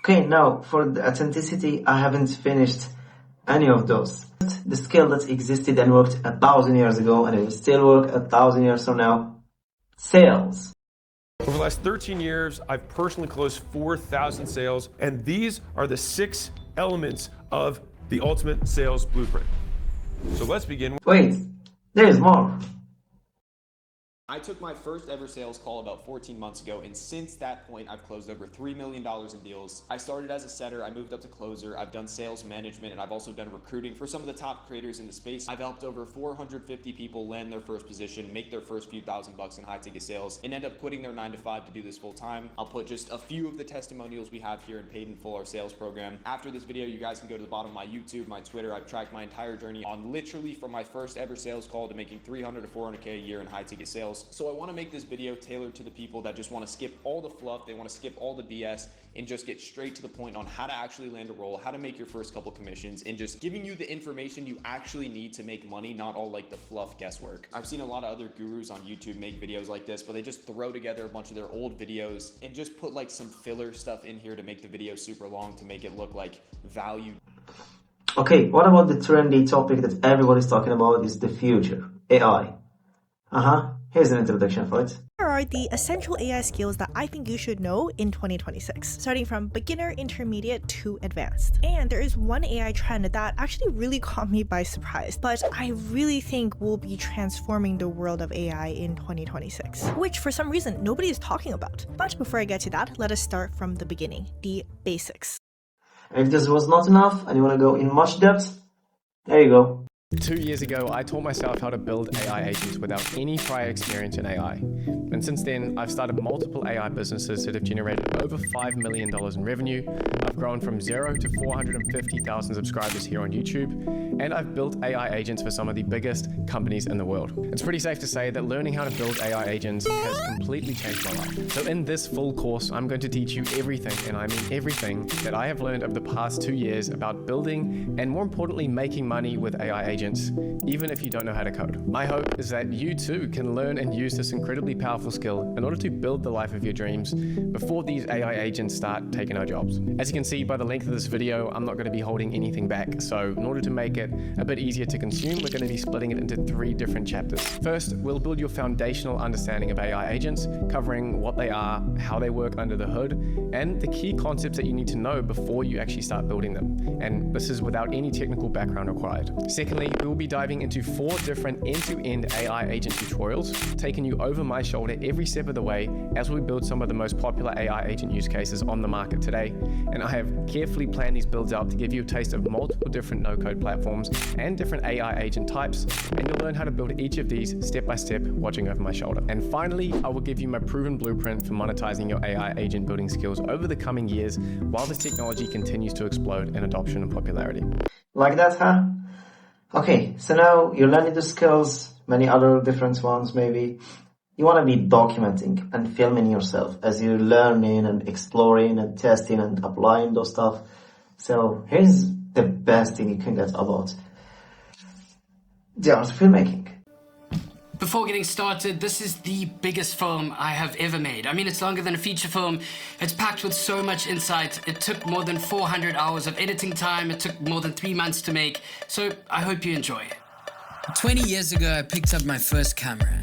Okay, now for the authenticity, I haven't finished any of those. The skill that existed and worked 1,000 years ago and it will still work 1,000 years from now. Sales. Over the last 13 years, I've personally closed 4,000 sales, and these are the 6 elements of the ultimate sales blueprint. So let's begin. Wait, there is more. I took my first ever sales call about 14 months ago, and since that point, I've closed over $3 million in deals. I started as a setter, I moved up to closer, I've done sales management, and I've also done recruiting for some of the top creators in the space. I've helped over 450 people land their first position, make their first few $1,000 in high ticket sales, and end up quitting their 9-to-5 to do this full time. I'll put just a few of the testimonials we have here in Paid in Full, our sales program. After this video, you guys can go to the bottom of my YouTube, my Twitter. I've tracked my entire journey on literally from my first ever sales call to making 300 to 400K a year in high ticket sales. So I want to make this video tailored to the people that just want to skip all the fluff, they want to skip all the BS, and just get straight to the point on how to actually land a role, how to make your first couple commissions, and just giving you the information you actually need to make money, not all like the fluff guesswork. I've seen a lot of other gurus on YouTube make videos like this, but they just throw together a bunch of their old videos and just put like some filler stuff in here to make the video super long to make it look like value. Okay, what about the trendy topic that everybody's talking about is the future, AI? Here's an introduction for it. Here are the essential AI skills that I think you should know in 2026, starting from beginner, intermediate to advanced. And there is one AI trend that actually really caught me by surprise, but I really think will be transforming the world of AI in 2026, which for some reason nobody is talking about. But before I get to that, let us start from the beginning, the basics. And if this was not enough and you want to go in much depth, there you go. 2 years ago, I taught myself how to build AI agents without any prior experience in AI. And since then, I've started multiple AI businesses that have generated over $5 million in revenue. I've grown from 0 to 450,000 subscribers here on YouTube. And I've built AI agents for some of the biggest companies in the world. It's pretty safe to say that learning how to build AI agents has completely changed my life. So in this full course, I'm going to teach you everything, and I mean everything, that I have learned over the past 2 years about building and more importantly, making money with AI agents, even if you don't know how to code. My hope is that you too can learn and use this incredibly powerful skill in order to build the life of your dreams before these AI agents start taking our jobs. As you can see by the length of this video, I'm not going to be holding anything back. So in order to make it a bit easier to consume, we're going to be splitting it into 3 different chapters. First, we'll build your foundational understanding of AI agents, covering what they are, how they work under the hood, and the key concepts that you need to know before you actually start building them. And this is without any technical background required. Secondly, we will be diving into 4 different end-to-end AI agent tutorials, taking you over my shoulder every step of the way as we build some of the most popular AI agent use cases on the market today. And I have carefully planned these builds out to give you a taste of multiple different no-code platforms and different AI agent types, and you'll learn how to build each of these step by step, watching over my shoulder. And finally, I will give you my proven blueprint for monetizing your AI agent building skills over the coming years while this technology continues to explode in adoption and popularity. Like that, huh? Okay, so now you're learning the skills, many other different ones maybe. You want to be documenting and filming yourself as you're learning and exploring and testing and applying those stuff. So here's the best thing you can get about the art of filmmaking. Before getting started, this is the biggest film I have ever made. I mean, it's longer than a feature film. It's packed with so much insight. It took more than 400 hours of editing time. It took more than 3 months to make. So I hope you enjoy it. 20 years ago, I picked up my first camera.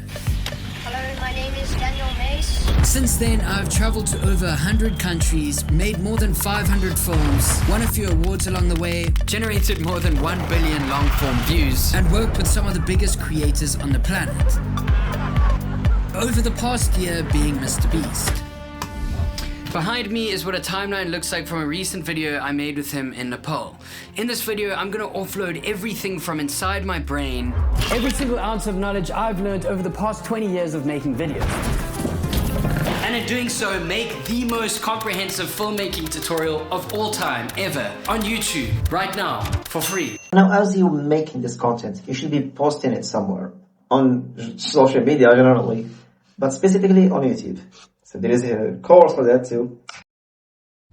Hello, my name is Daniel Mace. Since then, I've traveled to over 100 countries, made more than 500 films, won a few awards along the way, Generated more than 1 billion long-form views. and worked with some of the biggest creators on the planet. Over the past year, being Mr. Beast. Behind me is what a timeline looks like from a recent video I made with him in Nepal. In this video, I'm gonna offload everything from inside my brain. Every single ounce of knowledge I've learned over the past 20 years of making videos. And in doing so, make the most comprehensive filmmaking tutorial of all time, ever, on YouTube, right now, for free. Now, as you're making this content, you should be posting it somewhere on social media generally, but specifically on YouTube. So there is a course for that too.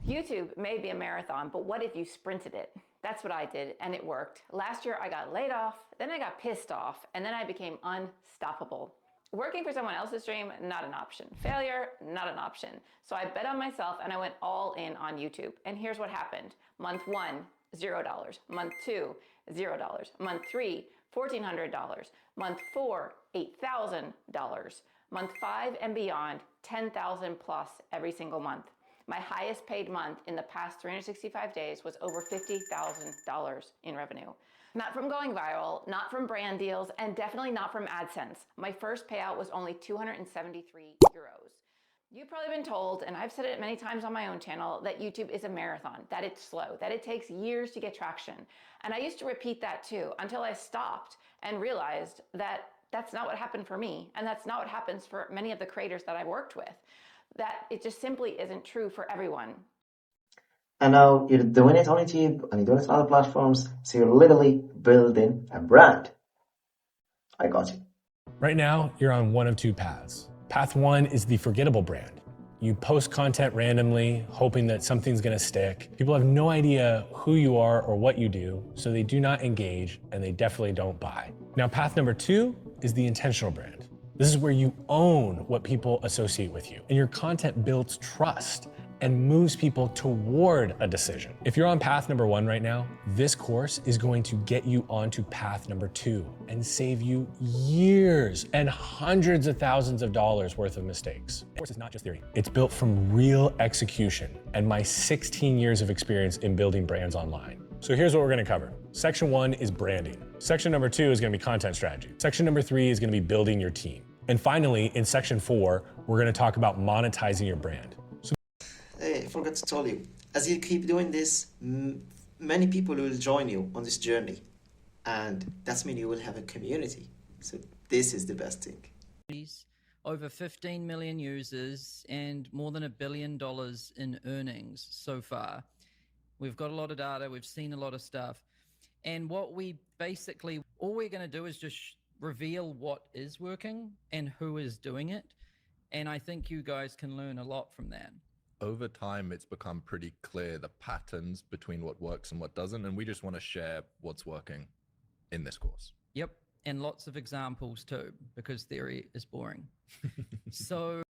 YouTube may be a marathon, but what if you sprinted it? That's what I did, and it worked. Last year I got laid off, then I got pissed off, and then I became unstoppable. Working for someone else's dream, not an option. Failure, not an option. So I bet on myself and I went all in on YouTube. And here's what happened. Month 1, $0. Month 2, $0. Month 3, $1,400. Month 4, $8,000. Month 5 and beyond, $10,000 plus every single month. My highest paid month in the past 365 days was over $50,000 in revenue. Not from going viral, not from brand deals, and definitely not from AdSense. My first payout was only 273 euros. You've probably been told, and I've said it many times on my own channel, that YouTube is a marathon, that it's slow, that it takes years to get traction. And I used to repeat that too, until I stopped and realized that that's not what happened for me, and that's not what happens for many of the creators that I worked with. That it just simply isn't true for everyone. And now you're doing it on YouTube and you're doing it on other platforms, so you're literally building a brand. I got you. Right now, you're on one of two paths. Path one is the forgettable brand. You post content randomly, hoping that something's gonna stick. People have no idea who you are or what you do, so they do not engage and they definitely don't buy. Now, path number two is the intentional brand. This is where you own what people associate with you, and your content builds trust and moves people toward a decision. If you're on path number one right now, this course is going to get you onto path number two and save you years and hundreds of thousands of dollars worth of mistakes. The course is not just theory. It's built from real execution and my 16 years of experience in building brands online. So here's what we're gonna cover. Section one is branding. Section number two is gonna be content strategy. Section number three is gonna be building your team. And finally, in section four, we're gonna talk about monetizing your brand. Hey, I forgot to tell you, as you keep doing this, many people will join you on this journey, and that's mean you will have a community. So this is the best thing. Over 15 million users and more than $1 billion in earnings so far. We've got a lot of data, we've seen a lot of stuff. And what we basically, all we're gonna do is just reveal what is working and who is doing it. And I think you guys can learn a lot from that. Over time, it's become pretty clear the patterns between what works and what doesn't, and we just want to share what's working in this course. Yep, and lots of examples too, because theory is boring. So